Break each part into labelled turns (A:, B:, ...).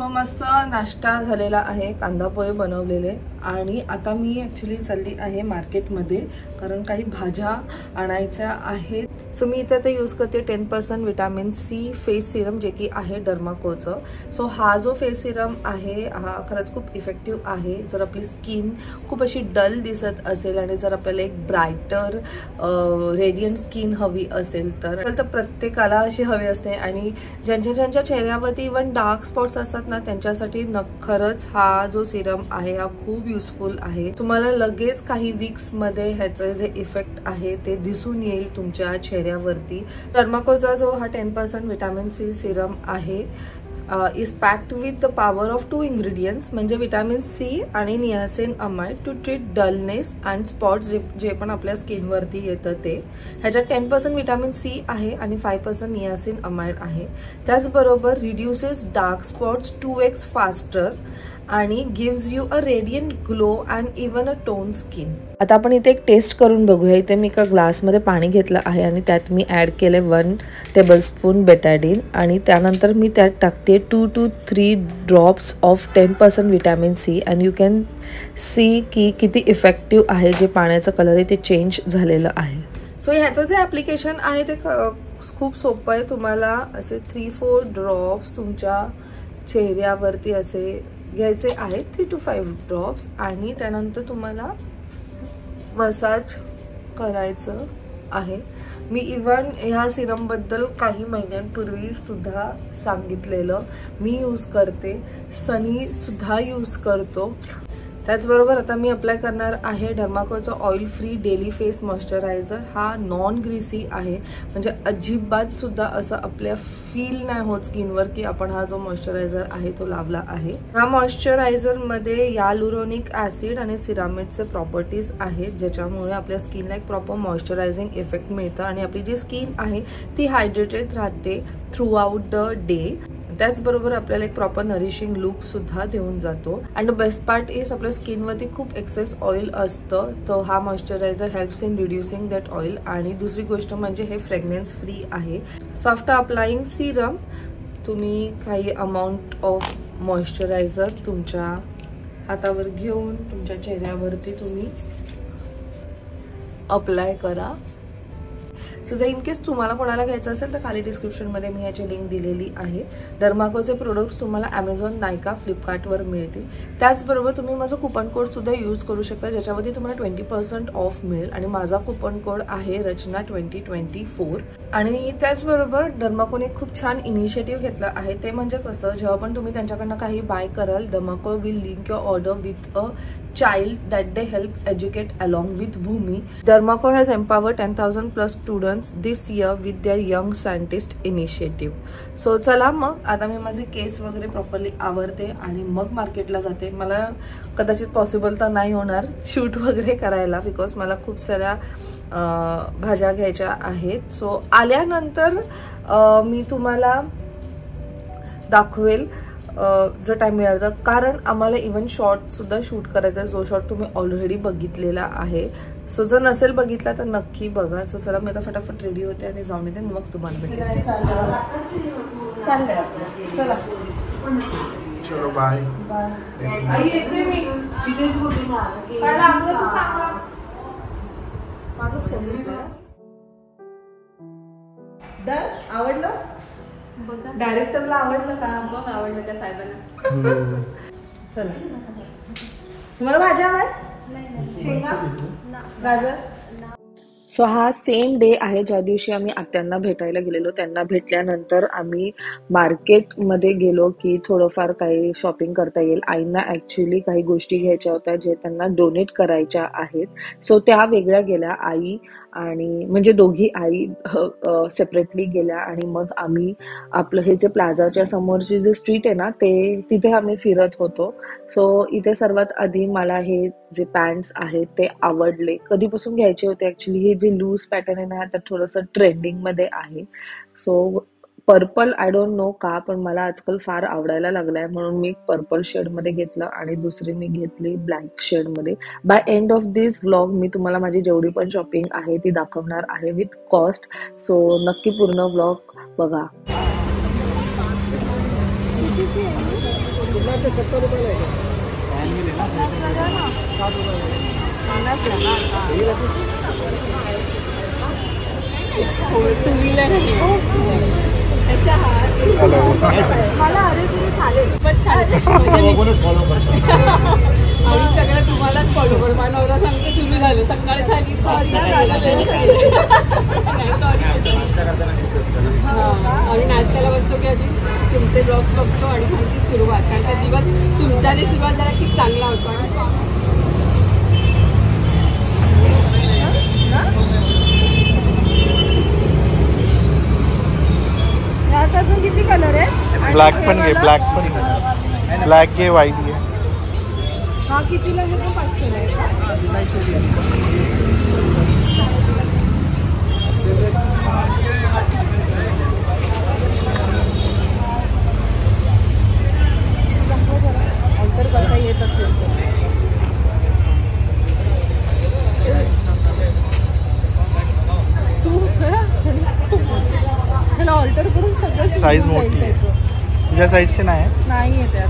A: मस्त नाश्ता झालेला आहे, कांदा पोहे बनवलेले आणि आता मी ॲक्च्युली चालली आहे मार्केटमध्ये कारण काही भाज्या आणायच्या आहेत. सो मी इथे ते यूज करते 10% विटॅमिन सी फेस सिरम जे की आहे डर्माकोचं. सो हा जो फेस सिरम आहे हा खरंच खूप इफेक्टिव्ह आहे. जर आपली स्किन खूप अशी डल दिसत असेल आणि जर आपल्याला एक ब्राईटर रेडियंट स्किन हवी असेल तर प्रत्येकाला अशी हवी असते आणि ज्यांच्या चेहऱ्यावरती इवन डार्क स्पॉट्स असतात ना त्यांच्यासाठी खरंच हा जो सिरम आहे हा खूप युजफुल आहे. तुम्हाला लगेच काही वीक्स मध्ये ह्याचे जे इफेक्ट आहे ते दिसून येईल तुमच्या चेहऱ्यावरती. डर्माकोचा जो हा 10% विटॅमिन सी सिरम आहे is packed with the power of 2 ingredients म्हणजे विटॅमिन सी आणि niacinamide to treat dullness and spots जे पण आपल्या स्किनवरती येतं ते. ह्याच्यात 10% विटॅमिन सी आहे आणि 5% नियासिनअमाइड आहे. त्याचबरोबर reduces dark spots 2x faster आणि gives you a radiant glow and even a tone skin. आता आपण इथे एक टेस्ट करून बघूया. इथे मी एका ग्लासमध्ये पाणी घेतलं आहे आणि त्यात मी ॲड केले 1 टेबलस्पून बेटाडीन आणि त्यानंतर मी त्यात टाकते 2 to 3 drops of 10% vitamin C and you can see की किती इफेक्टिव्ह आहे. जे पाण्याचं कलर आहे ते चेंज झालेलं आहे. सो ह्याचं जे ॲप्लिकेशन आहे ते खूप सोपं आहे. तुम्हाला असे 3-4 ड्रॉप्स तुमच्या चेहऱ्यावरती असे घ्यायचे आहेत, 3 to 5 ड्रॉप्स आणि त्यानंतर तुम्हाला मसाज करायचं आहे. मी इवन ह्या सिरमबद्दल काही महिन्यांपूर्वी सुद्धा सांगितलेलं. मी यूज करते, सनी सुद्धा यूज करतो. त्याचबरोबर आता मी अप्लाय करणार आहे डर्माकोचा oil free daily face moisturiser. हा नॉन ग्रीसी आहे म्हणजे अजिबात सुद्धा असं आपल्या फील नाही होत स्किनवर की आपण हा जो मॉइश्चरायझर आहे तो लावला आहे. हा मॉइश्चरायझरमध्ये यालुरोनिक ऍसिड आणि सिरामिडचे प्रॉपर्टीज आहेत ज्याच्यामुळे आपल्या स्किनला एक प्रॉपर मॉइश्चरायझिंग इफेक्ट मिळतं आणि आपली जी स्किन आहे ती हायड्रेटेड राहते थ्रू आउट द डे. त्याचबरोबर आपल्याला एक प्रॉपर नरिशिंग लुक सुद्धा देऊन जातो. And the best part is आपल्या स्किनवरती खूप एक्सेस ऑइल असतं तर हा moisturiser helps in reducing that oil. आणि दुसरी गोष्ट म्हणजे हे फ्रेग्रन्स फ्री आहे. सो आफ्टर अप्लाइंग सिरम तुम्ही काही अमाऊंट ऑफ मॉइश्चरायझर तुमच्या हातावर घेऊन तुमच्या चेहऱ्यावरती तुम्ही अप्लाय करा. सो जर इन केस तुम्हाला कोणाला घ्यायचं असेल तर खाली डिस्क्रिप्शनमध्ये मी याची लिंक दिलेली आहे. डर्माकोचे प्रोडक्ट्स तुम्हाला ॲमेझॉन, नायका, फ्लिपकार्टवर मिळतील. त्याचबरोबर तुम्ही माझं कुपन कोड सुद्धा यूज करू शकता ज्याच्यावरती तुम्हाला 20% ऑफ मिळेल आणि माझा कुपन कोड आहे रचना 2024. आणि त्याचबरोबर डर्माकोने खूप छान इनिशिएटिव्ह घेतला आहे. ते म्हणजे कसं, जेव्हा पण तुम्ही त्यांच्याकडनं काही बाय कराल Dermaco will link your order with a child that they help educate along with Bhumi. Dermaco has empowered 10,000 plus students this year with their young scientist initiative. So चला मग आता मी माझे केस वगैरे प्रॉपरली आवरते आणि मग मार्केटला जाते. मला कदाचित पॉसिबल तर नाही होणार शूट वगैरे करायला बिकॉज मला खूप साऱ्या भाज्या घ्यायच्या आहेत. सो आल्यानंतर मी तुम्हाला दाखवेल जर टाइम मिळाला तर, कारण आम्हाला इव्हन शॉर्ट सुद्धा शूट करायचा आहे जो शॉर्ट तुम्ही ऑलरेडी बघितलेला आहे. सो जर नसेल बघितला तर नक्की बघा. सो चला मी आता फटाफट रेडी होते आणि जाऊन येते मग तुम्हाला भेटेल. चला
B: चलो बाय
A: बाय. आवडलं डायरेक्टरला आवडलं का?
C: बघ आवडलं का साहेबांना?
A: चला तुम्हाला भाज्या हव्या? शेंगा, गाजर. सो हा सेम डे आहे ज्या दिवशी आम्ही आत्यांना भेटायला गेलेलो. त्यांना भेटल्यानंतर आम्ही मार्केटमध्ये गेलो की थोडंफार काही शॉपिंग करता येईल. आईंना ॲक्च्युली काही गोष्टी घ्यायच्या होत्या जे त्यांना डोनेट करायच्या आहेत. सो त्या वेगळ्या गेल्या. आई आणि म्हणजे दोघी आई सेपरेटली गेल्या आणि मग आम्ही आपलं हे जे प्लाझाच्या समोरची जे स्ट्रीट आहे ना तिथे आम्ही फिरत होतो. सो इथे सर्वात आधी मला हे जे पॅन्ट्स आहेत ते आवडले. कधीपासून घ्यायचे होते ॲक्च्युली. हे जे लूज पॅटर्न आहे ना आता थोडंसं ट्रेंडिंगमध्ये आहे. So purple I don't know का पण मला आजकाल फार आवडायला लागलाय म्हणून मी पर्पल शेडमध्ये घेतलं आणि दुसरी मी घेतली ब्लॅक शेडमध्ये. By end of this vlog मी तुम्हाला माझी जेवढी पण शॉपिंग आहे ती दाखवणार आहे विथ कॉस्ट. सो नक्की पूर्ण व्लॉग बघा.
C: टू व्हीलर मला अरे तुम्ही चालेल पण छान आणि सगळं तुम्हालाच फॉलो करू. माझा नवरा सांगते सुरू झालं सकाळी झाली सॉरी आणि नाश्त्याला बसतो की आधी तुमचे ब्लॉग्स बघतो आणि तुमची सुरुवात कारण का दिवस तुमच्याने सुरुवात झाला की चांगला होतो.
A: यापासून किती कलर आहे?
B: ब्लॅक पण घे, ब्लॅक पण घे, ब्लॅक घे, व्हाईट घे.
A: हा कितीला आहे? तो 500 ला आहे का? ऑल्टर करता येत असेल त्याला ऑल्टर करून सगळं
B: साईज मोठी आहे. तुझ्या साईजचे नाही आहे?
A: नाही आहे त्यात.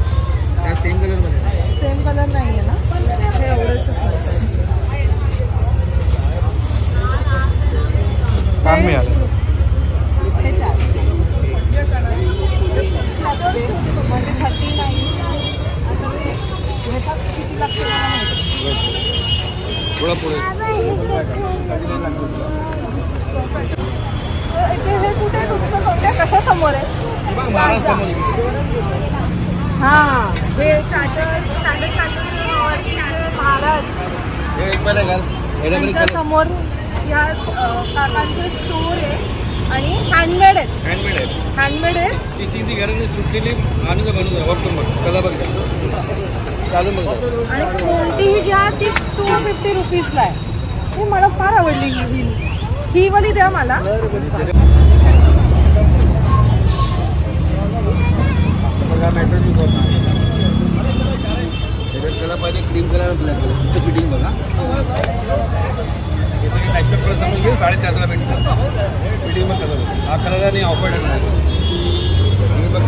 B: सेम कलर मध्ये
A: सेम कलर नाही आहे ना? हे एवढंच
B: छान मिळालं.
A: हे 4 म्हणजे 39 किती लागते मला माहिती.
B: थोडा पुढे
A: हे कुठे तुमचं कोणत्या कशा समोर आहे? हां हे स्टँडर्ड महाराज त्यांच्या समोर या काकांचं स्टोर आहे आणि हँडमेड आहेत. हँडमेड आहेत.
B: स्टिचिंगची गरज नाही, तुटलेली आणून बनवून वापरून बघ, कला बघ, चालून बघ.
A: आणि कोणतीही घ्या ती 250 रुपीजला आहे. ही मला फार आवडली ही वाली द्या मला.
B: त्याला पाहिजे cream colour, black colour fitting बघा. नॅचरल कलर समोर घेऊ 450ला भेटतो. फिटिंग मग कलर हा कलर आणि ऑफर नाही बघ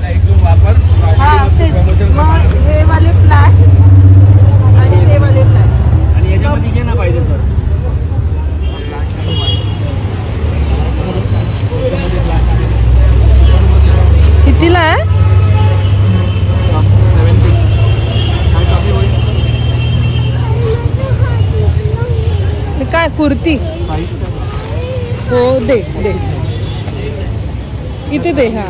B: एक दोन वापर.
A: हां तेच मग हे वाले फ्लॅट आणि ते वाले फ्लॅट
B: आणि याच्यामध्ये घे ना पाहिजे तर
A: कितीला आहे? काय कुर्ती हो दे इथे दे. हा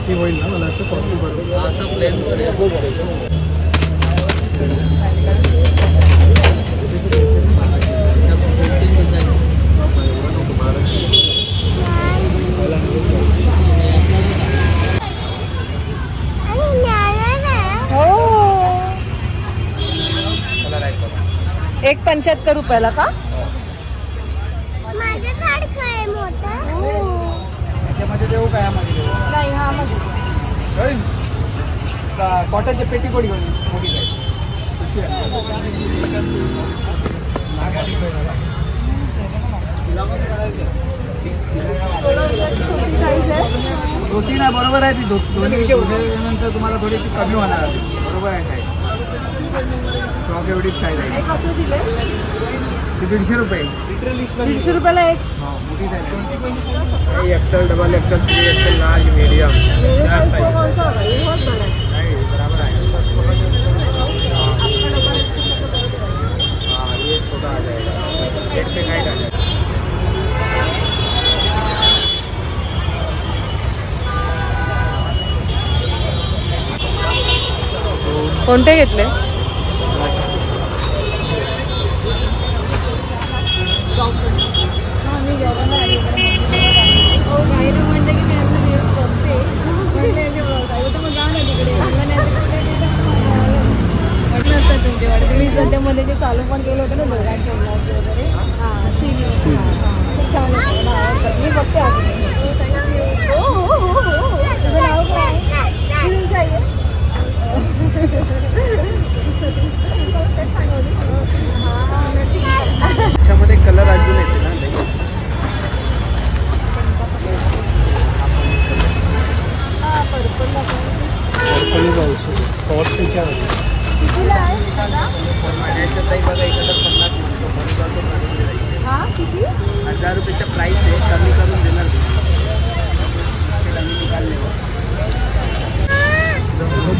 B: होईल ना मला वाटतं 40 बरोबर असं प्लेन
A: एक 75 रुपयाला का?
B: त्याच्यामध्ये देऊ काय
A: नाही हा मध्ये
B: कॉटनची पेटी कोणी मोठी काय छोटी ना बरोबर आहे ती दोन्ही नंतर तुम्हाला थोडीशी कमी होणार बरोबर आहे काय फ्रॉक एवढीच साईज आहे.
A: कसं दिले?
B: ते 150 रुपये.
A: 150 रुपयाला एक.
B: मोठी size XL, double XL, 3 XL, large, medium नाही बराबर आहे. हाँ ये छोटा आ जाएगा, रेट पे गाइड आ जाएगा.
A: कोणते घेतले? मी जेवण आली बाहेर म्हणते की मी आपलं दिवस करते तर मग जाऊन तिकडे म्हटलं असतं तुमच्याकडे तुम्ही सध्यामध्ये जे चालू पण केलं होतं ना दोघांच्या वगैरे हां छान आवडतं मी बघते आधी. हो तुझं नाव काय?
B: प्राईस बघा 1050 म्हणतो.
C: हा किती?
B: 1000 रुपयाचा प्राईस आहे, कमी करून देणार निकालले.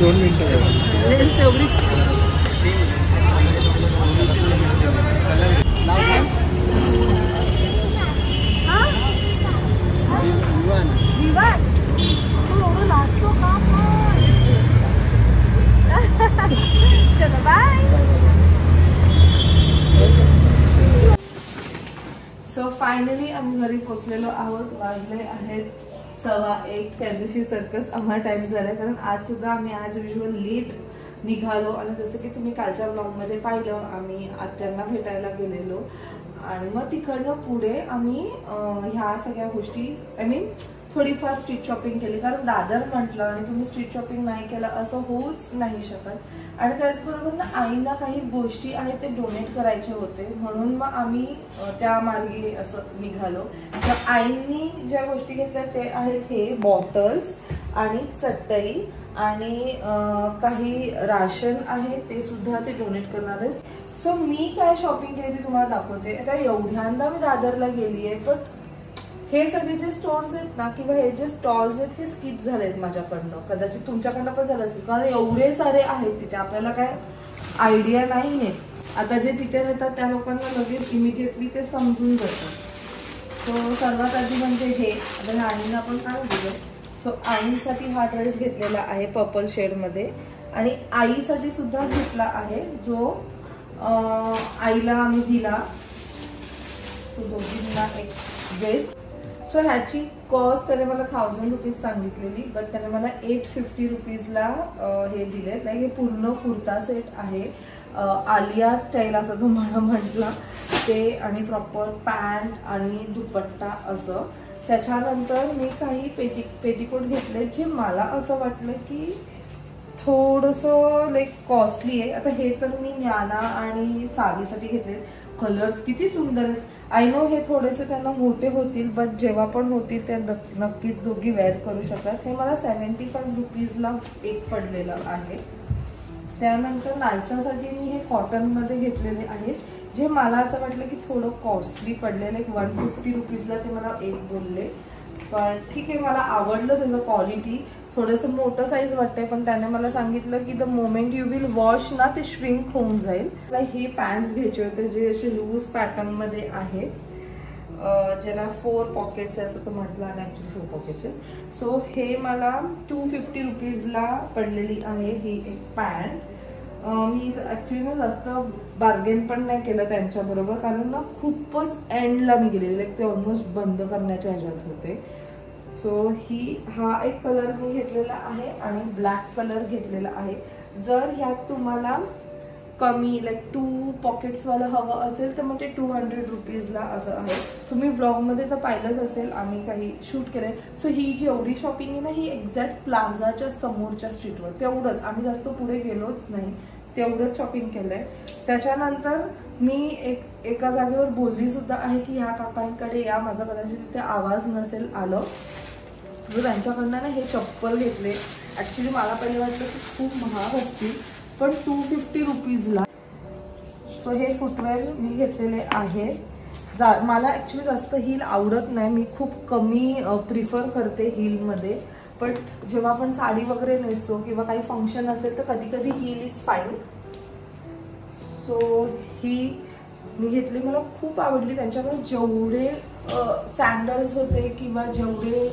B: 2 मिनिटं
C: तेवढीच चलो बाय.
A: सो फायनली आम्ही घरी पोहोचलेलो आहोत. वाजले आहेत 1:15. त्या दिवशी सर्कस आम्हाला टाइम झाला, कारण आज सुद्धा आम्ही युजुअल लेट निघालो. आणि जसं की तुम्ही कालच्या ब्लॉगमध्ये पाहिलं, आम्ही आत्यांना भेटायला गेलेलो आणि मग तिकडनं पुढे आम्ही ह्या सगळ्या गोष्टी थोडीफार स्ट्रीट शॉपिंग केली, कारण दादर म्हटलं आणि तुम्ही स्ट्रीट शॉपिंग नाही केलं असं होऊच नाही शकत. आणि त्याचबरोबर ना आईंना काही गोष्टी आहेत ते डोनेट करायचे होते, म्हणून मग आम्ही त्या मार्गे असं निघालो. तर आईंनी ज्या गोष्टी घेतल्या ते आहेत हे बॉटल्स आणि चटई आणि काही राशन आहे ते सुद्धा ते डोनेट करणार आहेत. सो मी काय शॉपिंग केली ती तुम्हाला दाखवते. आता एवढ्यांदा मी दादरला गेली आहे, पण हे सगळे जे स्टोर्स आहेत ना किंवा हे जे स्टॉल्स आहेत हे स्किप झालेत माझ्याकडनं. कदाचित तुमच्याकडनं पण झालं असेल, कारण एवढे सारे आहेत तिथे, आपल्याला काय आयडिया नाही आहे. आता जे तिथे राहतात त्या लोकांना लगेच इमिडिएटली ते समजून जातं. सो सर्वात आधी म्हणजे हे आता आईंना आपण काय दिलं. सो आईसाठी हा ड्रेस घेतलेला आहे पर्पल शेडमध्ये, आणि आईसाठी सुद्धा घेतला आहे जो आईला आम्ही दिला. सो दोघींना एक ड्रेस. सो ह्याची कॉस्ट त्याने मला 1000 रुपीज सांगितलेली, बट त्याने मला 850 रुपीजला हे दिले. लाईक हे पूर्ण कुर्ता सेट आहे, आलिया स्टाईल असं तुम्हाला म्हटलं ते, आणि प्रॉपर पॅन्ट आणि दुपट्टा असं. त्याच्यानंतर मी काही पेटीकोट घेतले जे मला असं वाटलं की थोडंसं लाईक कॉस्टली आहे. आता हे तर मी ज्ञाना आणि सावीसाठी घेतले. कलर्स किती सुंदर आहेत. आय नो हे थोडेसे त्यांना मोठे होतील, बट जेव्हा पण होतील त्या नक्कीच दोघी वेअर करू शकतात. हे मला 75 रुपीजला एक पडलेलं आहे. त्यानंतर नायसासाठी मी हे कॉटनमध्ये घेतलेले आहेत, जे मला असं वाटलं की थोडं कॉस्टली पडलेलं. 150 रुपीजला ते मला एक बोलले, पण ठीक आहे, मला आवडलं त्याचं क्वालिटी. थोडंसं मोठं साईज वाटतंय, पण त्याने मला सांगितलं की the moment you will wash ना ते श्रिंक होऊन जाईल. मला हे पॅन्ट्स घ्यायचे होते जे असे लूज पॅटर्नमध्ये आहेत, ज्याला 4 पॉकेट्स आहे असं तो म्हटलं, आणि ॲक्च्युली 4 पॉकेट्स आहेत. सो हे मला 250 रुपीजला पडलेली आहे ही एक पॅन्ट. मी ॲक्च्युली ना जास्त बार्गेन पण नाही केलं त्यांच्याबरोबर, कारण ना खूपच एंडला मी गेलेले, लाईक ते ऑलमोस्ट बंद करण्याच्या ह्याच्यात होते. सो हा एक कलर मी घेतलेला आहे आणि ब्लॅक कलर घेतलेला आहे. जर ह्यात तुम्हाला कमी लाईक 2 पॉकेट्सवाला हवं असेल तर मग ते 200 रुपीजला असं आहे. तुम्ही ब्लॉगमध्ये तर पाहिलंच असेल, आम्ही काही शूट केलंय. सो ही जेवढी शॉपिंग आहे ना ही एक्झॅक्ट प्लाझाच्या समोरच्या स्ट्रीटवर, तेवढंच, आम्ही जास्त पुढे गेलोच नाही, तेवढंच शॉपिंग केलंय. त्याच्यानंतर मी एका जागेवर बोलली सुद्धा आहे की ह्या काकांकडे या, माझा कदाचित तिथे आवाज नसेल आलं. जो त्यांच्याकडनं ना हे चप्पल घेतले. ॲक्च्युली मला पहिले वाटलं की खूप महाग असतील, पण 250 रुपीजला. सो हे फुटवेअर मी घेतलेले आहे. मला ॲक्च्युली जास्त हील आवडत नाही, मी खूप कमी प्रिफर करते हीलमध्ये, बट जेव्हा आपण साडी वगैरे नेसतो किंवा काही फंक्शन असेल तर कधी कधी हील इज फाईन. सो ही मी घेतली, मला खूप आवडली. त्यांच्याकडे जेवढे सँडल्स होते किंवा जेवढे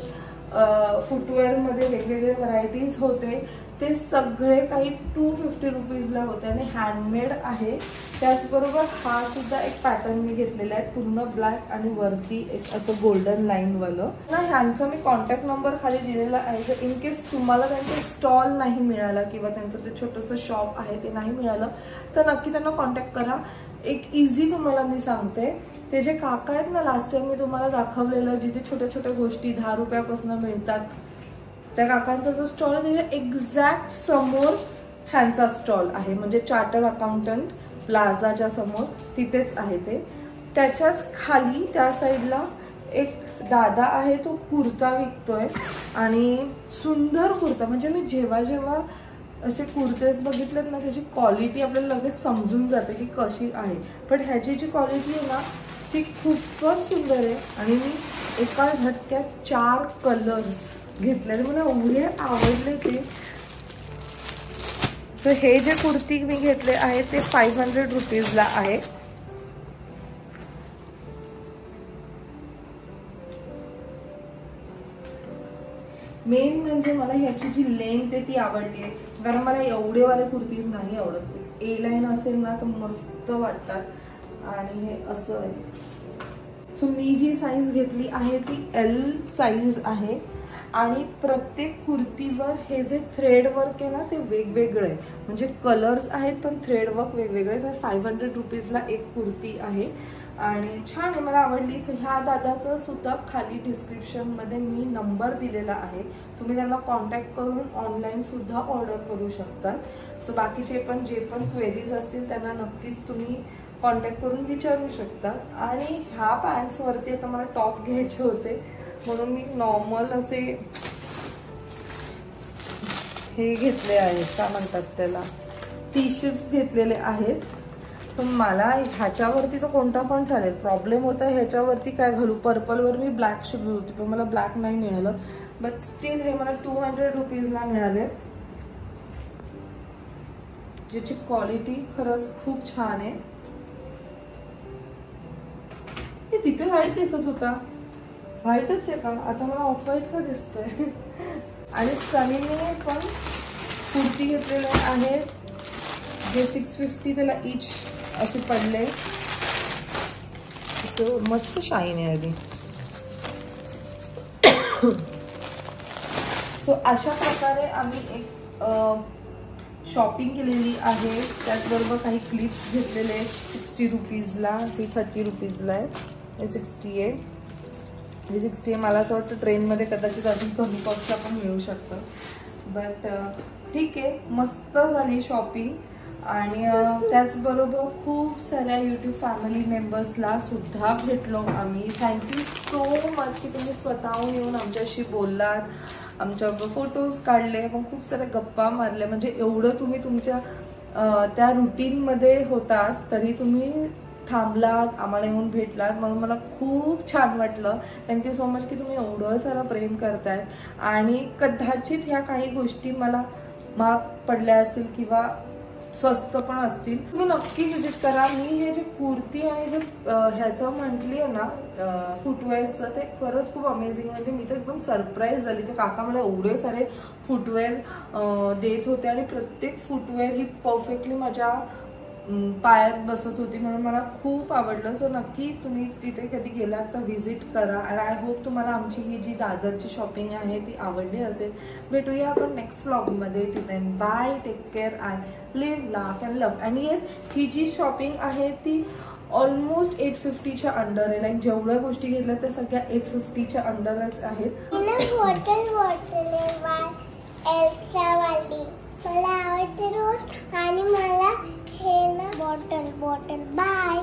A: फुटवेअरमध्ये वेगवेगळे व्हरायटीज होते ते सगळे काही 250 रुपीजला होते आणि हँडमेड आहे. त्याचबरोबर हा सुद्धा एक पॅटर्न मी घेतलेला आहे, पूर्ण ब्लॅक आणि वरती एक असं गोल्डन लाईनवालं ना. ह्यांचा मी कॉन्टॅक्ट नंबर खाली दिलेला आहे. जर इन केस तुम्हाला त्यांचा स्टॉल नाही मिळाला किंवा त्यांचं ते छोटंसं शॉप आहे ते नाही मिळालं तर नक्की त्यांना कॉन्टॅक्ट करा. एक इझी तुम्हाला मी सांगते, ते जे काका आहेत ना, लास्ट टाइम मी तुम्हाला दाखवलेलं जिथे छोट्या छोट्या गोष्टी 10 रुपयापासून मिळतात, त्या काकांचा जो स्टॉल आहे त्याच्या एक्झॅक्ट समोर ह्यांचा स्टॉल आहे, म्हणजे चार्टर्ड अकाउंटंट प्लाझाच्या समोर तिथेच आहे ते. त्याच्याच खाली त्या साईडला एक दादा आहे, तो कुर्ता विकतोय आणि सुंदर कुर्ता. म्हणजे मी जेव्हा जेव्हा असे कुर्तेस बघितलेत ना, त्याची क्वालिटी आपल्याला लगेच समजून जाते की कशी आहे. पण ह्याची जी क्वालिटी आहे ना ती खूपच सुंदर आहे. आणि मी एका झटक्यात 4 कलर्स घेतले, मला एवढे आवडले ते. तर हे जे कुर्ती मी घेतले आहे ते 500 रुपीजला आहे. मेन म्हणजे मला ह्याची जी लेंथ आहे ती आवडली आहे, कारण मला एवढेवाले कुर्तीज नाही आवडत. ए लाईन असेल ना तर मस्त वाटतात. आणि हे असं आहे. सो मी जी साईज घेतली आहे ती L साईज आहे. आणि प्रत्येक कुर्तीवर हे जे थ्रेड वर्क आहे ना ते वेगवेगळं आहे, म्हणजे कलर्स आहेत पण थ्रेड वर्क वेगवेगळे. तर 500 रुपीजला एक कुर्ती आहे आणि छान आहे, मला आवडली. ह्या दादाचं सुद्धा खाली डिस्क्रिप्शनमध्ये मी नंबर दिलेला आहे, तुम्ही त्यांना कॉन्टॅक्ट करून ऑनलाईन सुद्धा ऑर्डर करू शकतात. सो बाकीचे पण जे पण क्वेरीज असतील त्यांना नक्कीच तुम्ही कॉन्टॅक्ट करून विचारू शकतात. आणि ह्या पॅन्ट्सवरती आता मला टॉप घ्यायचे होते म्हणून मी नॉर्मल असे हे घेतले आहेत, काय म्हणतात त्याला, टी शर्ट्स घेतलेले आहेत. पण मला ह्याच्यावरती तर कोणता पण चालेल. प्रॉब्लेम होता ह्याच्यावरती काय घालू, पर्पलवर मी ब्लॅक शूज होती पण मला ब्लॅक नाही मिळालं. बट स्टील हे मला 200 रुपीजला मिळाले, ज्याची क्वालिटी खरंच खूप छान आहे. हे तिथे व्हाईट दिसत होता, व्हाईटच आहे का, आता मला ऑफ व्हाईट का दिसतोय. आणि सनीने पण कुर्ती घेतलेले आहेत जे 650 त्याला इच असे पडले. मस्त शाईन आहे आधी. सो अशा प्रकारे आम्ही एक शॉपिंग केलेली आहे. त्याचबरोबर काही क्लिप्स घेतलेले 60 रुपीजला, ही 30 रुपीजला आहे, हे 60 आहे. हे 60 आहे. मला असं वाटतं ट्रेनमध्ये कदाचित अजून कमी कॉस्टला पण मिळू शकतं. बट ठीक आहे, मस्त झाली शॉपिंग. आणि त्याचबरोबर खूप साऱ्या यूट्यूब फॅमिली मेंबर्सला सुद्धा भेटलो आम्ही. थँक्यू सो मच की तुम्ही स्वतःहून येऊन आमच्याशी बोललात, आमच्याबरोबर फोटोज काढले, पण खूप साऱ्या गप्पा मारल्या. म्हणजे एवढं तुम्ही तुमच्या त्या रुटीनमध्ये होतात तरी तुम्ही थांबलात, आम्हाला येऊन भेटलात, म्हणून मला खूप छान वाटलं. थँक्यू सो मच की तुम्ही एवढं सारं प्रेम करताय. आणि कदाचित ह्या काही गोष्टी मला महाग पडल्या असतील किंवा स्वस्त पण असतील, तुम्ही नक्की विजिट करा. मी हे जे कुर्ती आणि जे ह्याचं म्हटली आहे ना फुटवेअरचं, ते खरंच खूप अमेझिंग. म्हणजे मी तर एकदम सरप्राईज झाली. ते काका मला एवढे सारे फुटवेअर देत होते आणि प्रत्येक फुटवेअर ही परफेक्टली माझ्या पायात बसत होती, म्हणून मला खूप आवडलं. सो नक्की तुम्ही तिथे कधी गेलात तर व्हिजिट करा. आणि आय होप तुम्हाला आमची ही जी दादरची शॉपिंग आहे ती आवडली असेल. भेटूया आपण नेक्स्ट व्लॉगमध्ये. Till bye, take care and live, laugh and love. आणि येस, ही जी शॉपिंग आहे ती ऑलमोस्ट 850च्या अंडर आहे. लाईक जेवढ्या गोष्टी घेतल्या त्या सगळ्या 850च्या अंडरच आहेत.
D: मला आवडते रोज. आणि मला हे ना बॉटल बाय.